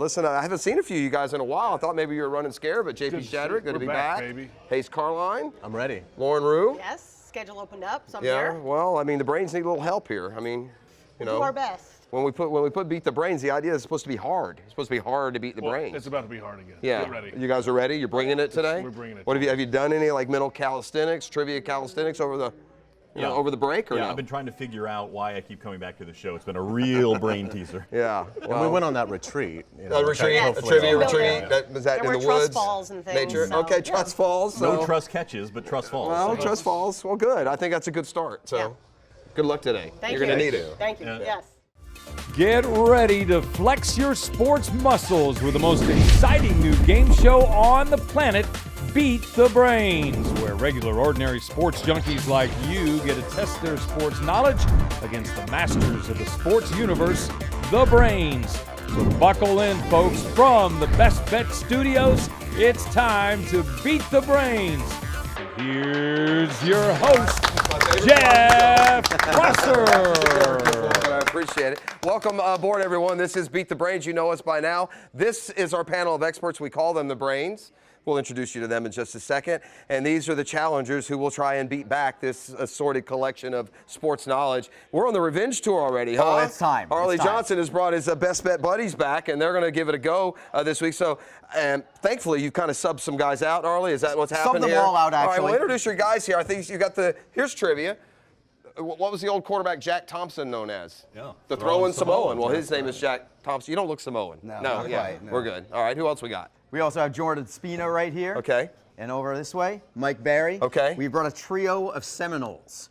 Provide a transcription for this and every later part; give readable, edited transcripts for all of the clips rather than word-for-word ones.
Listen, I haven't seen a few of you guys in a while. I thought maybe you were running scared, but JP Good. Shadrick, good to be We're back. baby. Hayes Carline. I'm ready. Lauren Rue. Yes, schedule opened up, so I'm Yeah, here. well, I mean, the Brains need a little help here. I mean, you know. Do our best. When we put Beat the Brains, the idea is supposed to be hard. It's supposed to be hard to beat the Brains. It's about to be hard again. Yeah. Get ready. You guys are ready? You're bringing it today? We're bringing it. What have you done any like mental calisthenics, trivia calisthenics over the over the break or no? I've been trying to figure out why I keep coming back to the show. It's been a real brain teaser. Yeah. And we went on that retreat. You know, A retreat, Yes. a trivia Yes. retreat. Yeah. That, was that There in were the trust woods? falls and things, Nature. so, Okay, yeah. trust falls. So. No trust catches, but trust falls. Well, So trust falls. Well, good. I think that's a good start. So, Yeah. good luck today. Thank You're you. going to need it. Thank you. Yeah. Yes. Get ready to flex your sports muscles with the most exciting new game show on the planet, Beat the Brains, where regular ordinary sports junkies like you get to test their sports knowledge against the masters of the sports universe, the Brains. So buckle in, folks. From the Best Bet Studios, it's time to beat the Brains. Here's your host, Jeff Prosser. I appreciate it. Welcome aboard, everyone. This is Beat the Brains. You know us by now. This is our panel of experts. We call them the Brains. We'll introduce you to them in just a second. And these are the challengers who will try and beat back this assorted collection of sports knowledge. We're on the revenge tour already, huh? Oh, it's time. Harley It's time. Johnson has brought his Best Bet buddies back, and they're going to give it a go this week. So, thankfully, you've kind of subbed some guys out, Harley. Is that what's happened them here? all out, All right, actually. well, introduce your guys here. I think you got here's trivia. What was the old quarterback Jack Thompson known as? Yeah. The throwing Samoan. Well, That's his name is Jack Thompson. You don't look Samoan. No, not yeah, quite, no. we're good. All right, who else we got? We also have Jordan Spino right here. Okay. And over this way, Mike Barry. Okay. We brought a trio of Seminoles.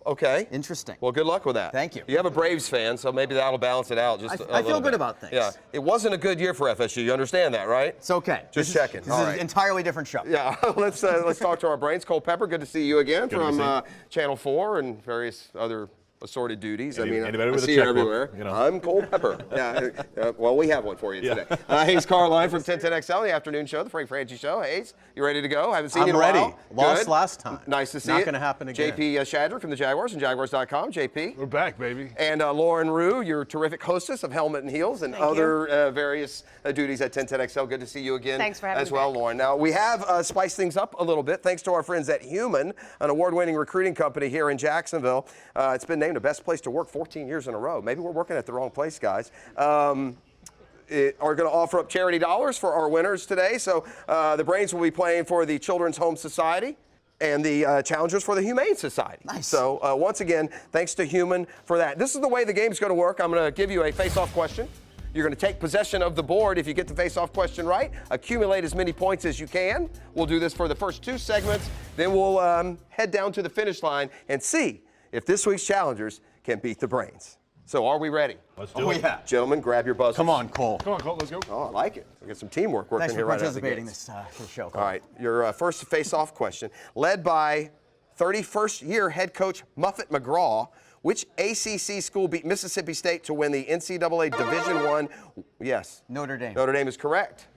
Okay. Interesting. Well, good luck with that. Thank you. You have a Braves fan, so maybe that'll balance it out just a I feel little good bit. about things. Yeah. It wasn't a good year for FSU. You understand that, right? It's okay. Just checking. This All is right. an entirely different show. Yeah, let's talk to our Brains. Cole Pepper, good to see you again Good to from see you. Channel 4 and various other assorted duties. Anybody I with a see it checkbook, everywhere. you know. I'm Cole Pepper. Yeah. Well, we have one for you today. Hayes Carline from 1010XL, the afternoon show, the Frank Franchi show. Hayes, you ready to go? Haven't seen I'm you in a ready. while. Lost Good. last time. Nice to see Not it. gonna happen again. JP Shadrick from the Jaguars and Jaguars.com. JP. We're back, baby. And Lauren Rue, your terrific hostess of Helmet and Heels and Thank other various duties at 1010XL. Good to see you again. Thanks for having as me well, back. Lauren. Now, we have spiced things up a little bit thanks to our friends at Human, an award-winning recruiting company here in Jacksonville. It's been named the best place to work 14 years in a row. Maybe we're working at the wrong place, guys. Are going to offer up charity dollars for our winners today. So the Brains will be playing for the Children's Home Society and the challengers for the Humane Society. Nice. So once again, thanks to Human for that. This is the way the game's going to work. I'm going to give you a face-off question. You're going to take possession of the board if you get the face-off question right. Accumulate as many points as you can. We'll do this for the first two segments. Then we'll head down to the finish line and see if this week's challengers can beat the Brains. So are we ready? Let's do it. Yeah. Gentlemen, grab your buzzers. Come on, Cole. Come on, Colt, let's go. Oh, I like it. We got some teamwork working Thanks here for right out of the participating gates. this show, Cole. All right, your first face-off question. Led by 31st year head coach Muffet McGraw, which ACC school beat Mississippi State to win the NCAA Division I? Yes. Notre Dame. Notre Dame is correct.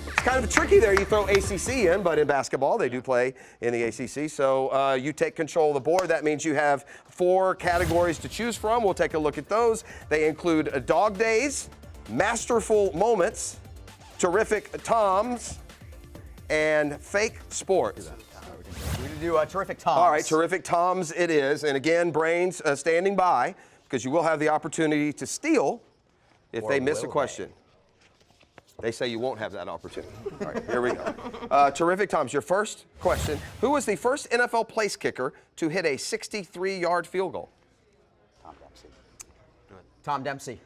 It's kind of tricky there. You throw ACC in, but in basketball, they do play in the ACC. So you take control of the board. That means you have 4 categories to choose from. We'll take a look at those. They include dog days, masterful moments, terrific toms, and fake sports. We do terrific Toms. All right, terrific toms it is. And again, Brains standing by because you will have the opportunity to steal if they miss a question. They say you won't have that opportunity. All right, here we go. Terrific Toms, your first question. Who was the first NFL place kicker to hit a 63-yard field goal? Tom Dempsey.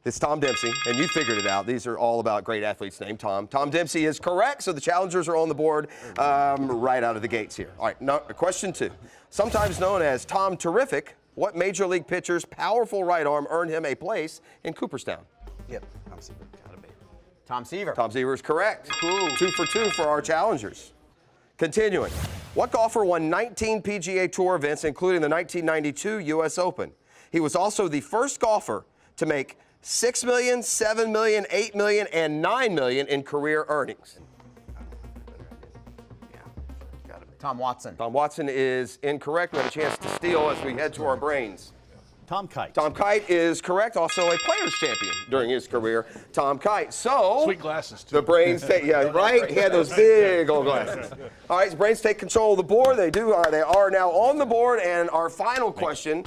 It's Tom Dempsey, and you figured it out. These are all about great athletes named Tom. Tom Dempsey is correct, so the challengers are on the board right out of the gates here. All right, now, question 2. Sometimes known as Tom Terrific, what Major League pitcher's powerful right arm earned him a place in Cooperstown? Yep. Tom Seaver. Gotta be. Tom Seaver. Tom Seaver is correct. 2 for 2 for our challengers. Continuing. What golfer won 19 PGA Tour events, including the 1992 U.S. Open? He was also the first golfer to make $6 million, $7 million, $8 million, and $9 million in career earnings. Tom Watson. Tom Watson is incorrect. We have a chance to steal as we head to our Brains. Tom Kite. Tom Kite is correct. Also a players champion during his career. Tom Kite. So Sweet glasses, too. the Brains take, yeah, right? He had those big old glasses. All right, the Brains take control of the board. They do. They are now on the board. And our final question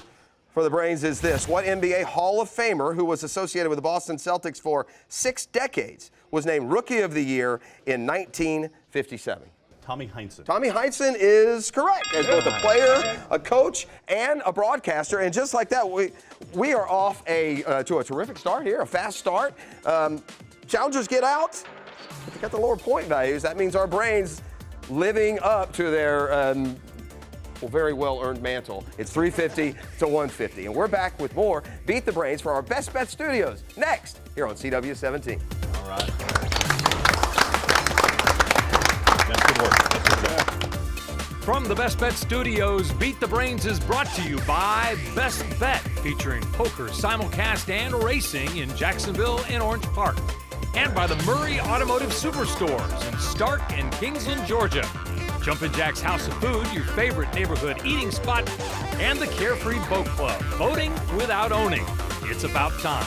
for the Brains is this: what NBA Hall of Famer who was associated with the Boston Celtics for 6 decades was named Rookie of the Year in 1957? Tommy Heinsohn. Tommy Heinsohn is correct as both a player, a coach, and a broadcaster. And just like that, we are off to a terrific start here, a fast start. Challengers get out. But they got the lower point values. That means our Brains living up to their very well-earned mantle. It's 350 to 150. And we're back with more Beat the Brains for our Best Bet Studios next here on CW17. All right. That's good work. That's good work. From the Best Bet Studios, Beat the Brains is brought to you by Best Bet, featuring poker, simulcast, and racing in Jacksonville and Orange Park. And by the Murray Automotive Superstores in Stark and Kingsland, Georgia. Jumpin' Jack's House of Food, your favorite neighborhood eating spot, and the Carefree Boat Club. Voting without owning. It's about time.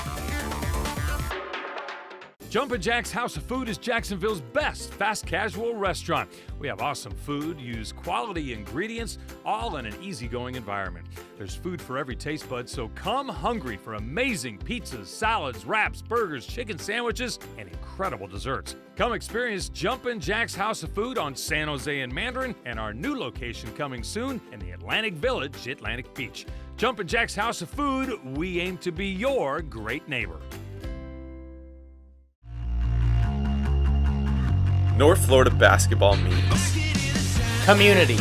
Jumpin' Jack's House of Food is Jacksonville's best fast casual restaurant. We have awesome food, use quality ingredients, all in an easygoing environment. There's food for every taste bud, so come hungry for amazing pizzas, salads, wraps, burgers, chicken sandwiches, and incredible desserts. Come experience Jumpin' Jack's House of Food on San Jose and Mandarin, and our new location coming soon in the Atlantic Village, Atlantic Beach. Jumpin' Jack's House of Food, we aim to be your great neighbor. North Florida basketball means community,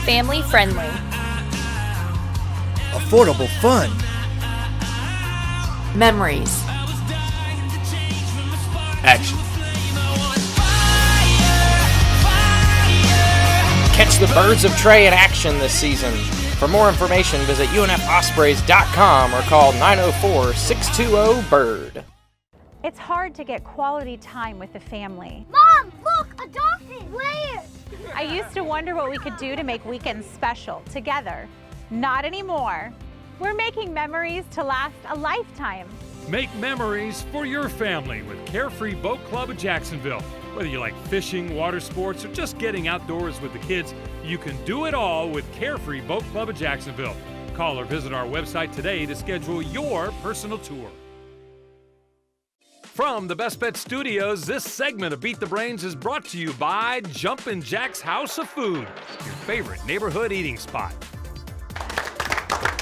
family friendly, affordable fun, memories, action. Catch the Birds of Trey in action this season. For more information, visit unfospreys.com or call 904-620-BIRD. It's hard to get quality time with the family. Mom, look, a dolphin! Where? I used to wonder what we could do to make weekends special together. Not anymore. We're making memories to last a lifetime. Make memories for your family with Carefree Boat Club of Jacksonville. Whether you like fishing, water sports, or just getting outdoors with the kids, you can do it all with Carefree Boat Club of Jacksonville. Call or visit our website today to schedule your personal tour. From the Best Bet Studios, this segment of Beat the Brains is brought to you by Jumpin' Jack's House of Food, your favorite neighborhood eating spot.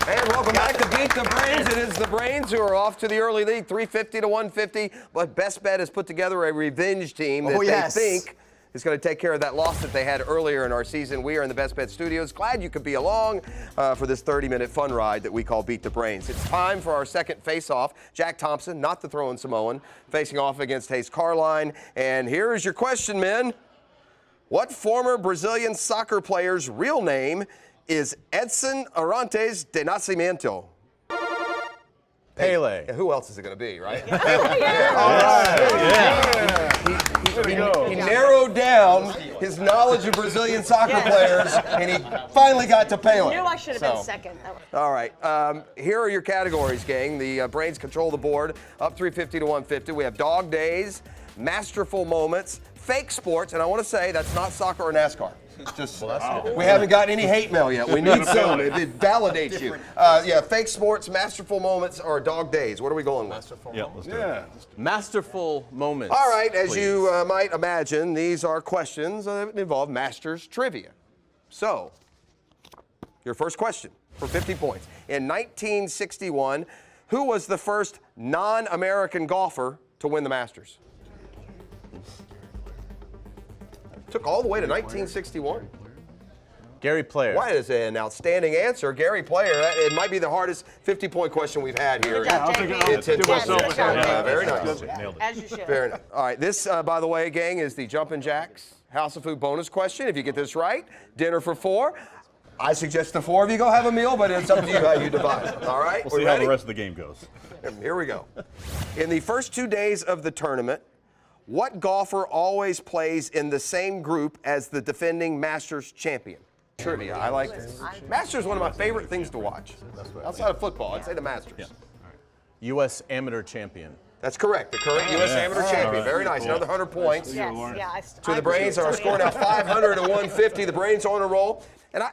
And welcome back to Beat the Brains. It is the Brains who are off to the early lead, 350 to 150. But Best Bet has put together a revenge team that they think is going to take care of that loss that they had earlier in our season. We are in the Best Bet Studios. Glad you could be along for this 30-minute fun ride that we call Beat the Brains. It's time for our second face-off. Jack Thompson, not the throwing Samoan, facing off against Hayes Carline. And here is your question, men. What former Brazilian soccer player's real name is Edson Arantes de Nascimento? Pele. Yeah, who else is it going to be, right? He narrowed down his knowledge of Brazilian soccer players, and he finally got to Pele. I knew I should have been second. All right. Here are your categories, gang. The Brains control the board, up 350 to 150. We have dog days, masterful moments, fake sports, and I want to say that's not soccer or NASCAR. Just, we haven't gotten any hate mail yet. We need some. It validates you. Yeah, fake sports, masterful moments, or dog days. What are we going with? Yeah, let's do it. Masterful moments. All right, as please. you might imagine, these are questions that involve Masters trivia. So, your first question for 50 points. In 1961, who was the first non-American golfer to win the Masters? Took all the way to 1961. Gary Player. Why is it an outstanding answer? Gary Player, it might be the hardest 50-point question we've had here. I'll take it. Very nice. As you should. Fair enough. All right, this, by the way, gang, is the Jumpin' Jack's House of Food bonus question. If you get this right, dinner for 4. I suggest the 4 of you go have a meal, but it's up to you how you divide. All right? We'll see how the rest of the game goes. Here we go. In the first 2 days of the tournament, what golfer always plays in the same group as the defending Masters champion? Trivia. I like this. Masters is one of my favorite things to watch. Outside of football, I'd say the Masters. U.S. Amateur Champion. That's correct. The current U.S. Amateur champion. Very nice. Another 100 points. Yes, yeah. To the Brains. Our score now 500 to 150. The Brains on a roll. And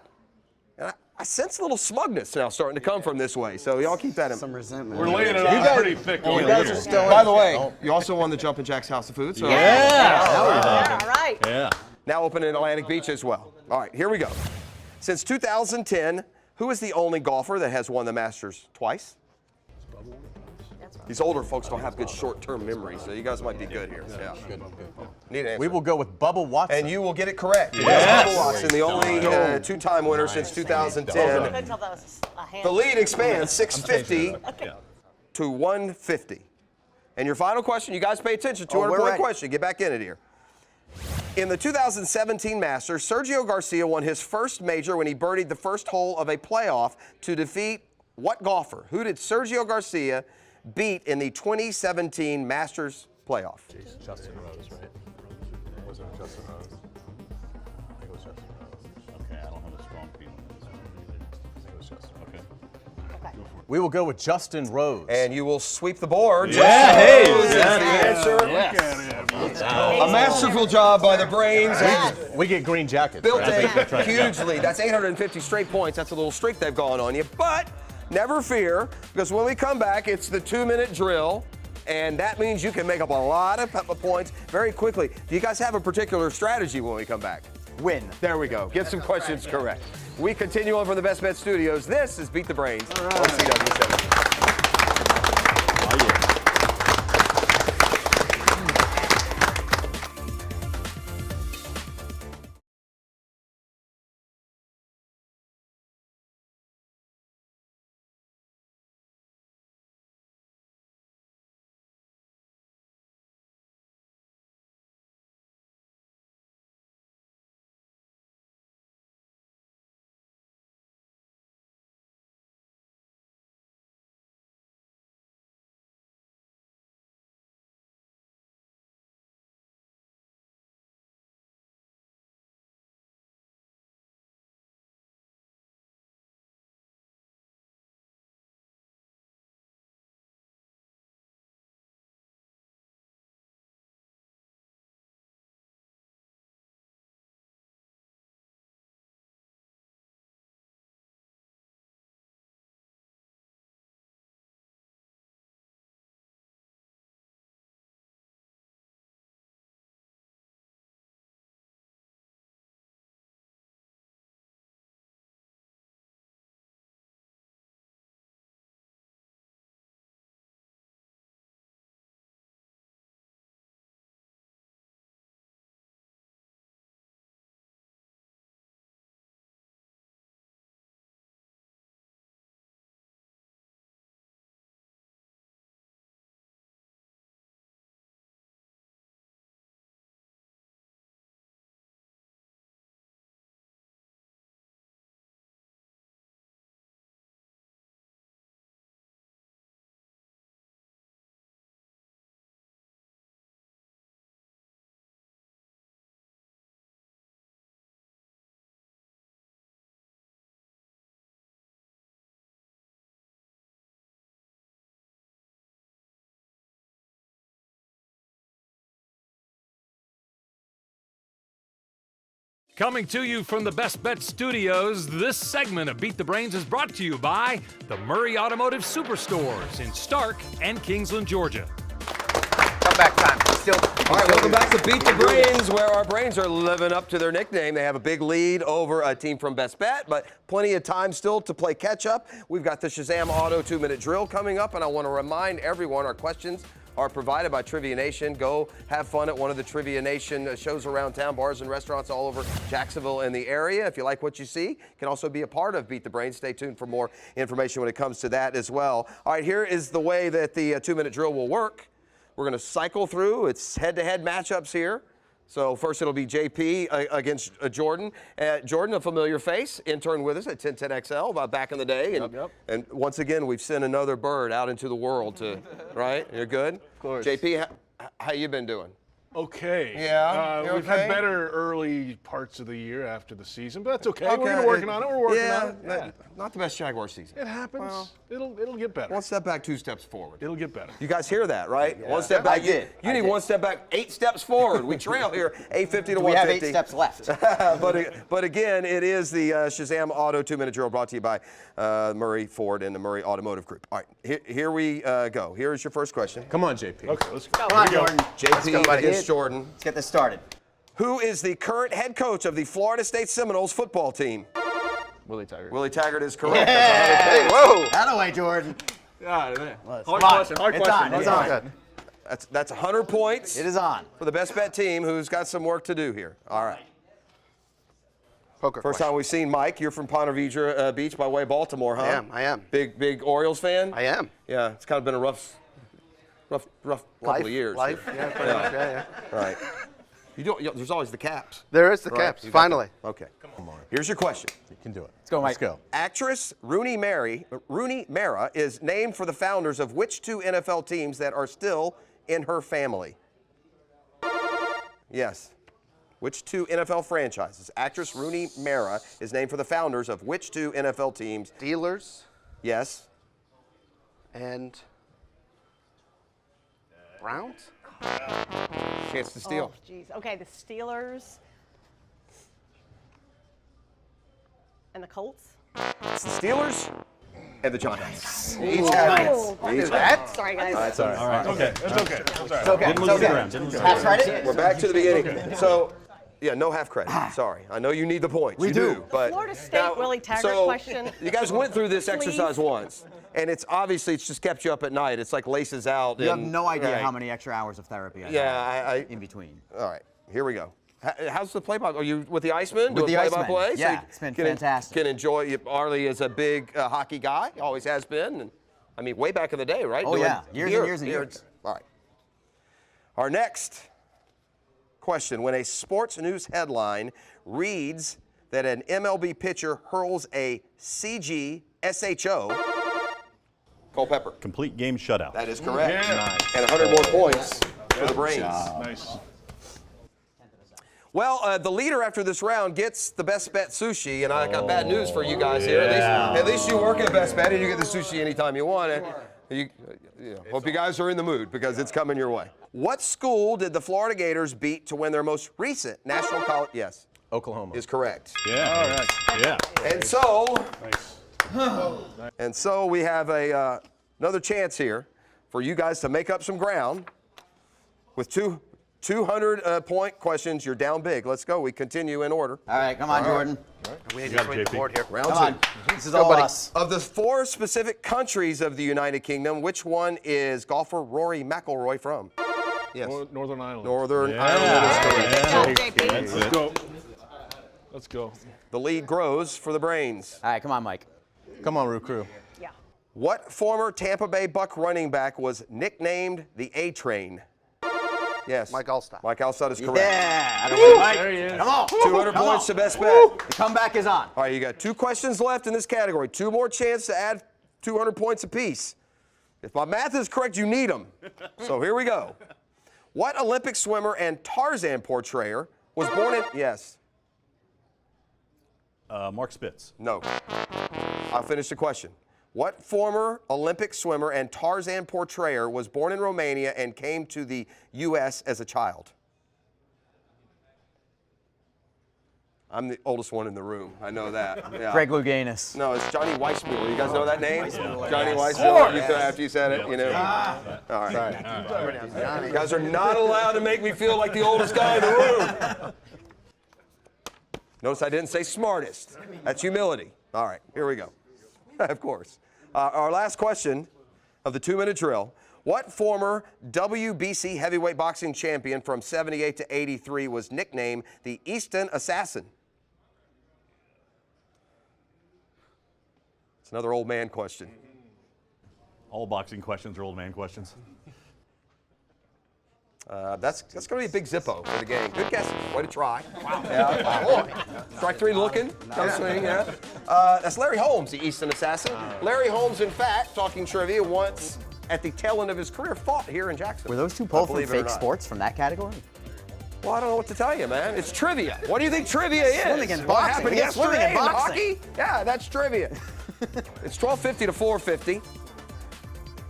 I sense a little smugness now starting to come from this way. So y'all keep that in mind. Some resentment. We're laying it on pretty thick. You guys are still by the way, you also won the Jumpin' Jack's House of Food. So Yeah, all right. Yeah. now open in Atlantic Beach as well. All right, here we go. Since 2010, who is the only golfer that has won the Masters twice? These older folks don't have good short-term memory, so you guys might be good here. Yeah. Good. Need an answer. We will go with Bubba Watson. And you will get it correct. Yes. Bubba Watson, the only two-time winner since 2010. I couldn't tell that was a hand. The lead expands 650 to 150. And your final question, you guys pay attention, 200-point question. Get back in it here. In the 2017 Masters, Sergio Garcia won his first major when he birdied the first hole of a playoff to defeat what golfer? Who did Sergio Garcia beat in the 2017 Masters playoff? Justin Rose, right? Was it Justin Rose? I think it was Justin Rose. Okay, I don't have a strong feeling on this one. I think it was Justin. Okay. We will go with Justin Rose. And you will sweep the board. Yeah, Justin Rose is the answer. A masterful job by the Brains. We get green jackets. Built right? a huge lead. That's 850 straight points. That's a little streak they've gone on you. But never fear, because when we come back, it's the 2-minute drill. And that means you can make up a lot of points very quickly. Do you guys have a particular strategy when we come back? Win. There we go. Get some questions correct. We continue on from the Best Bet Studios. This is Beat the Brains on CW7. Coming to you from the Best Bet Studios, this segment of Beat the Brains is brought to you by the Murray Automotive Superstores in Stark and Kingsland, Georgia. Comeback time. All right, welcome back to Beat the Brains, where our Brains are living up to their nickname. They have a big lead over a team from Best Bet, but plenty of time still to play catch-up. We've got the Shazam Auto 2-minute drill coming up, and I want to remind everyone our questions are provided by Trivia Nation. Go have fun at one of the Trivia Nation shows around town, bars and restaurants all over Jacksonville and the area. If you like what you see, you can also be a part of Beat the Brain. Stay tuned for more information when it comes to that as well. All right, here is the way that the 2-minute drill will work. We're going to cycle through. It's head-to-head matchups here. So first it'll be JP against Jordan. Jordan, a familiar face, intern with us at 1010XL back in the day. And, and once again, we've sent another bird out into the world to, right? You're good? Of course. JP, how you been doing? Okay. Yeah, you're we've okay? had better early parts of the year after the season, but that's okay. We're gonna working on it. We're working on it. Yeah. Not the best Jaguar season. It happens. It'll get better. One step back, 2 steps forward. It'll get better. You guys hear that, right? One step back. You need 1 step back, 8 steps forward. We trail here, 850 to 150. We have 8 steps left. but again, it is the Shazam Auto 2-minute drill brought to you by Murray Ford and the Murray Automotive Group. All right, here we go. Here is your first question. Come on, JP. Okay, let's go. Come on, Jordan. JP against Jordan. Let's get this started. Who is the current head coach of the Florida State Seminoles football team? Willie Taggart. Willie Taggart is correct. Hey, whoa! That away, Jordan. Hard It's question. on. It's on. That's 100 points It is on. for the best bet team, who's got some work to do here. All right. Poker First time we've seen Mike. You're from Ponte Vedra Beach by way of Baltimore, huh? I am. Big Orioles fan? I am. Yeah, it's kind of been a rough couple of years. Life, yeah, pretty much, yeah. Right. There's always the Caps. There is the Right, Caps, you got finally. that. Okay. Here's your question. You can do it. Let's go, Mike. Let's go. Actress Rooney Mara is named for the founders of which 2 NFL teams that are still in her family? Yes. Which 2 NFL franchises? Actress Rooney Mara is named for the founders of which 2 NFL teams? Steelers Yes. and Browns? Chance to steal. Oh, jeez. Okay, the Steelers and the Colts. It's the Steelers and the Giants. Each have Sorry, guys. That's all right. Okay, that's okay. That's all right. It's okay. It's okay. Half credit? We're back to the beginning. So, yeah, no half credit. Sorry. I know you need the points. We you do. But Florida State Willie Taggart question. You guys went through this Please. exercise once, and it's just kept you up at night. It's like laces out. You have and- no idea right. how many extra hours of therapy I Yeah, have in between. All right, here we go. How's the play-by? Are you with the Iceman? With doing the Iceman, play-by-play? yeah, you it's been can fantastic. Can enjoy. Arlie is a big hockey guy. Always has been. And, I mean, way back in the day, right? Oh, yeah. Years and years and years. All right. Our next question. When a sports news headline reads that an MLB pitcher hurls a CG-SHO, Culpepper. Complete game shutout. That is correct. Yeah. And 100 more points for the Brains. Nice. Well, the leader after this round gets the Best Bet sushi, and I got bad news for you guys here. At least you work at Best Bet, and you get the sushi anytime you want it. Hope you guys are in the mood because it's coming your way. What school did the Florida Gators beat to win their most recent national college? Yes, Oklahoma. is correct. Yeah. All right. Yeah. And so, Nice. and so we have another chance here for you guys to make up some ground with 200-point questions. You're down big. Let's go. We continue in order. All right, come on, Jordan. We need to swing the board here. Round Come 2. on. This is all us. Of the 4 specific countries of the United Kingdom, which one is golfer Rory McIlroy from? Yes. Northern Ireland. Northern Ireland is correct. Good job, JP. Let's go. Let's go. The lead grows for the Brains. All right, come on, Mike. Come on, Roo Crew. Yeah. What former Tampa Bay Buck running back was nicknamed the A-Train? Yes. Mike Alstott. Mike Alstott is correct. Yeah. I don't know, Mike. There he is. Come on. 200 Come points on. to Best Bet. The comeback is on. All right, you got 2 questions left in this category. 2 more chances to add 200 points apiece. If my math is correct, you need them. So here we go. What Olympic swimmer and Tarzan portrayer was born in? Yes. Mark Spitz. No. I'll finish the question. What former Olympic swimmer and Tarzan portrayer was born in Romania and came to the U.S. as a child? I'm the oldest one in the room. I know that. Yeah. Greg Louganis. No, it's Johnny Weissmuller. You guys know that name? Johnny Weissmuller. You could, after you said it, you know. All right. You guys are not allowed to make me feel like the oldest guy in the room. Notice I didn't say smartest. That's humility. All right, here we go. Of course. Our last question of the 2-minute drill. What former WBC heavyweight boxing champion from 78 to 83 was nicknamed the Easton Assassin? It's another old man question. All boxing questions are old man questions. That's going to be a big Zippo for the game. Good guess. Way to try. Wow. Yeah. Boy. Strike 3 looking. Come swing, yeah. That's Larry Holmes, the Easton Assassin. Larry Holmes, in fact, talking trivia, once at the tail end of his career fought here in Jacksonville. Were those two pulled from believe it or fake not. sports from that category? Well, I don't know what to tell you, man. It's trivia. What do you think trivia is? Swimming and What boxing. happened Yeah, swimming yesterday and in boxing. hockey? Yeah, that's trivia. It's 1250 to 450.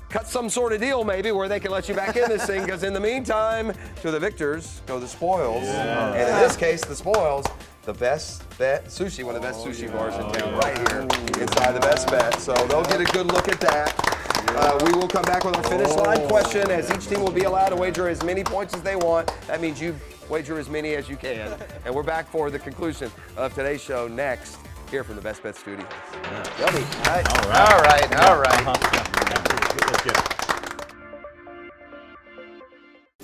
Cut some sort of deal maybe where they can let you back in this thing, because in the meantime, to the victors go the spoils. And in this case, the spoils, the Best Bet Sushi, one of the best sushi bars in town, right here inside the Best Bet. So they'll get a good look at that. We will come back with our finish line question, as each team will be allowed to wager as many points as they want. That means you wager as many as you can. And we're back for the conclusion of today's show next, here from the Best Bet Studios. Yummy. All right. Let's get it.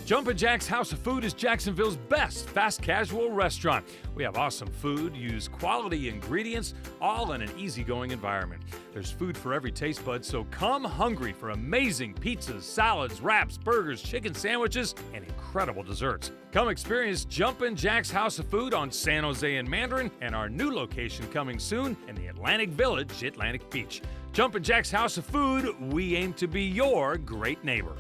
Jumpin' Jack's House of Food is Jacksonville's best fast casual restaurant. We have awesome food, use quality ingredients, all in an easygoing environment. There's food for every taste bud, so come hungry for amazing pizzas, salads, wraps, burgers, chicken sandwiches, and incredible desserts. Come experience Jumpin' Jack's House of Food on San Jose and Mandarin, and our new location coming soon in the Atlantic Village, Atlantic Beach. Jumpin' Jack's House of Food, we aim to be your great neighbor.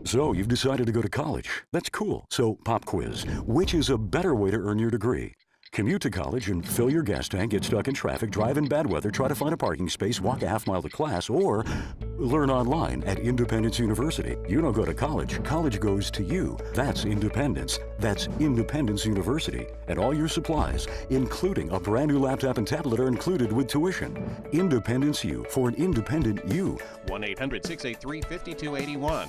So, you've decided to go to college. That's cool. So, pop quiz. Which is a better way to earn your degree? Commute to college and fill your gas tank, get stuck in traffic, drive in bad weather, try to find a parking space, walk a half mile to class, or learn online at Independence University. You don't go to college. College goes to you. That's independence. That's Independence University. And all your supplies, including a brand new laptop and tablet, are included with tuition. Independence U, for an independent you. 1-800-683-5281.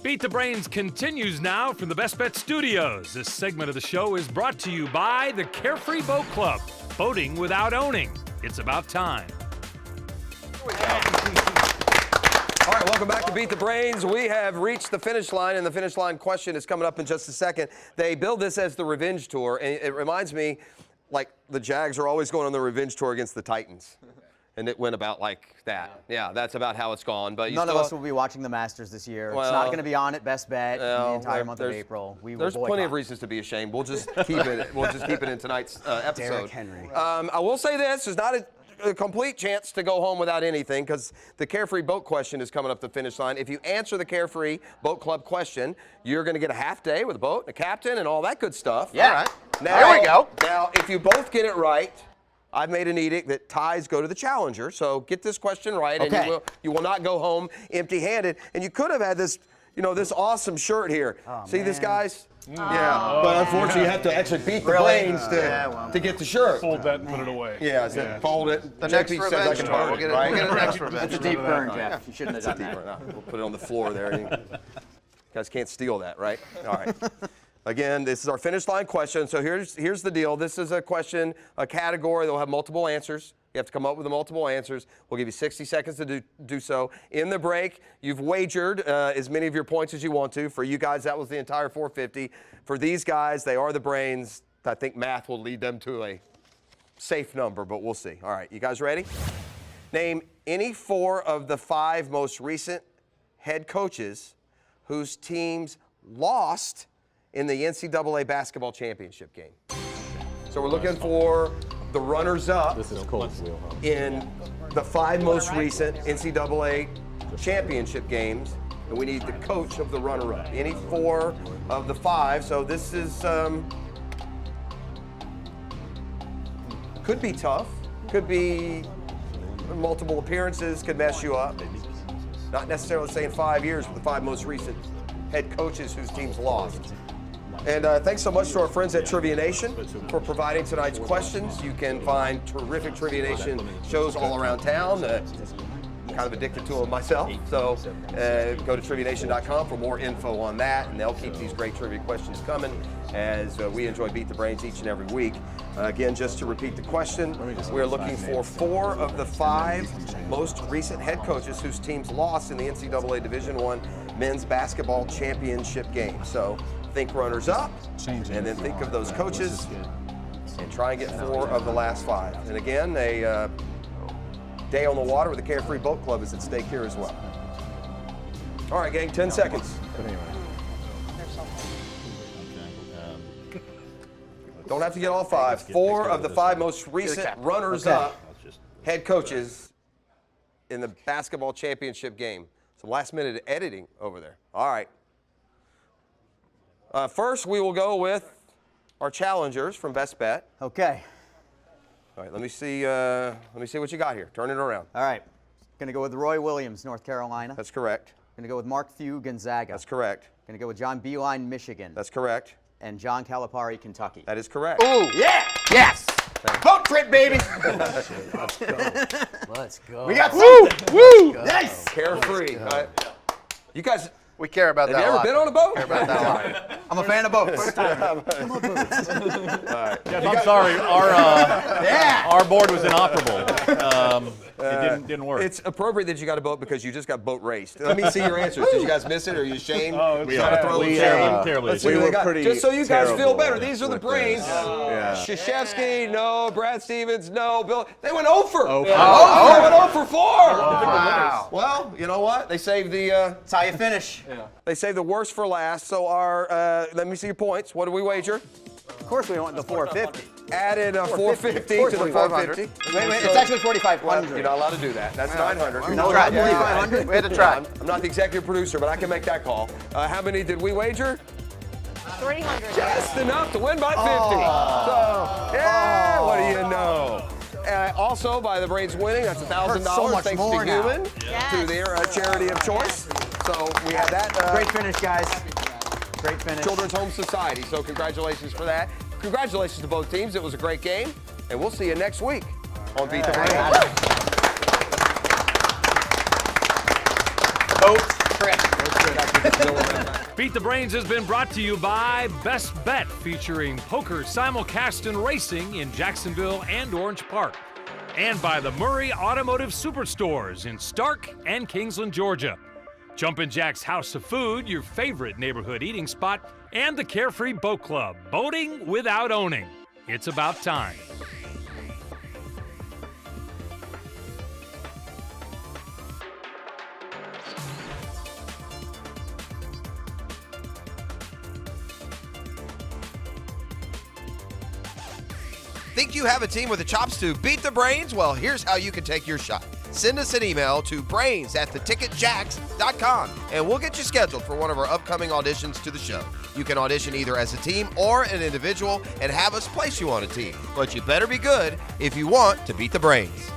Beat the Brains continues now from the Best Bet Studios. This segment of the show is brought to you by the Carefree Boat Club. Boating without owning. It's about time. All right, welcome back to Beat the Brains. We have reached the finish line, and the finish line question is coming up in just a second. They build this as the revenge tour, and it reminds me, like, the Jags are always going on the revenge tour against the Titans. And it went about like that. Yeah, that's about how it's gone. But none of us will be watching the Masters this year. It's not going to be on at Best Bet the entire month of April. There's plenty of reasons to be ashamed. We'll just keep it. We'll just keep it in tonight's episode. Derrick Henry. I will say this: there's not a complete chance to go home without anything, because the Carefree Boat question is coming up the finish line. If you answer the Carefree Boat Club question, you're going to get a half day with a boat and a captain and all that good stuff. Yeah. All right. Now, Here we go. Now, if you both get it right, I've made an edict that ties go to the challenger. So get this question right, and you will not go home empty-handed. And you could have had this, this awesome shirt here. See this, guys? Yeah. But unfortunately, you have to actually beat the Brains to get the shirt. Fold that and put it away. Yeah, fold it. The next JP says revenge I can tour. burn We'll it, get it. right? We'll get it next revenge. That's a deep burn, Jeff. You shouldn't have done that. No, we'll put it on the floor there. You guys can't steal that, right? All right. Again, this is our finish line question. So here's the deal. This is a question, a category. They'll have multiple answers. You have to come up with the multiple answers. We'll give you 60 seconds to do so. In the break, you've wagered as many of your points as you want to. For you guys, that was the entire 450. For these guys, they are the Brains. I think math will lead them to a safe number, but we'll see. All right, you guys ready? Name any 4 of the 5 most recent head coaches whose teams lost in the NCAA basketball championship game. So we're looking for the runners-up in the 5 most recent NCAA championship games, and we need the coach of the runner-up. Any 4 of the 5. So this is could be tough, could be multiple appearances could mess you up. Not necessarily saying 5 years, but the 5 most recent head coaches whose teams lost. And thanks so much to our friends at Trivia Nation for providing tonight's questions. You can find terrific Trivia Nation shows all around town. Kind of addicted to them myself, so go to TriviaNation.com for more info on that, and they'll keep these great trivia questions coming as we enjoy Beat the Brains each and every week. Again, just to repeat the question, we're looking for 4 of the 5 most recent head coaches whose teams lost in the NCAA Division I men's basketball championship game. So think runners-up, and then think of those coaches, and try and get 4 of the last 5. And again, a day on the water with the Carefree Boat Club is at stake here as well. All right, gang, 10 seconds. Don't have to get all 5. 4 of the 5 most recent runners-up head coaches in the basketball championship game. Some last-minute editing over there. All right. First, we will go with our challengers from Best Bet. Okay. All right, let me see what you got here. Turn it around. All right. Going to go with Roy Williams, North Carolina. That's correct. Going to go with Mark Few, Gonzaga. That's correct. Going to go with John Beilein, Michigan. That's correct. And John Calipari, Kentucky. That is correct. Ooh, yeah! Yes! Boat trip, baby! Let's go. Let's go. We got something! Woo! Nice! Carefree. You guys... We care about that a lot. Have you ever been on a boat? Care about that a lot. I'm a fan of boats. Yes, I'm sorry. Our board was inoperable. It didn't work. It's appropriate that you got a boat because you just got boat raced. Let me see your answers. Did you guys miss it? Are you ashamed? We are. Terribly. Let's see what they got. Just so you guys feel better, these are the brains. Krzyzewski, no. Brad Stevens, no. Bill, they went 0 for. They went 0 for 4. Wow. Well, you know what? They saved the. That's how you finish. They saved the worst for last. So our, let me see your points. What do we wager? Of course we went the 450. Added a 450 to the 450. Wait, it's actually 4,500. You're not allowed to do that. That's 900. No, right, 4,500. We had to try. I'm not the executive producer, but I can make that call. How many did we wager? 300. Just enough to win by 50. So, yeah, what do you know? Also, by the Brains winning, that's $1,000 so thanks more to now. Human, to their charity of choice. So we have that. Great finish, guys. Great finish. Children's Home Society. So congratulations for that. Congratulations to both teams. It was a great game, and we'll see you next week on Beat the Brains. Beat the Brains has been brought to you by Best Bet, featuring poker, simulcast, and racing in Jacksonville and Orange Park. And by the Murray Automotive Superstores in Stark and Kingsland, Georgia. Jumpin' Jack's House of Food, your favorite neighborhood eating spot, and the Carefree Boat Club, boating without owning. It's about time. Think you have a team with the chops to beat the Brains? Well, here's how you can take your shot. Send us an email to brains@theticketjacks.com, and we'll get you scheduled for one of our upcoming auditions to the show. You can audition either as a team or an individual and have us place you on a team. But you better be good if you want to beat the Brains.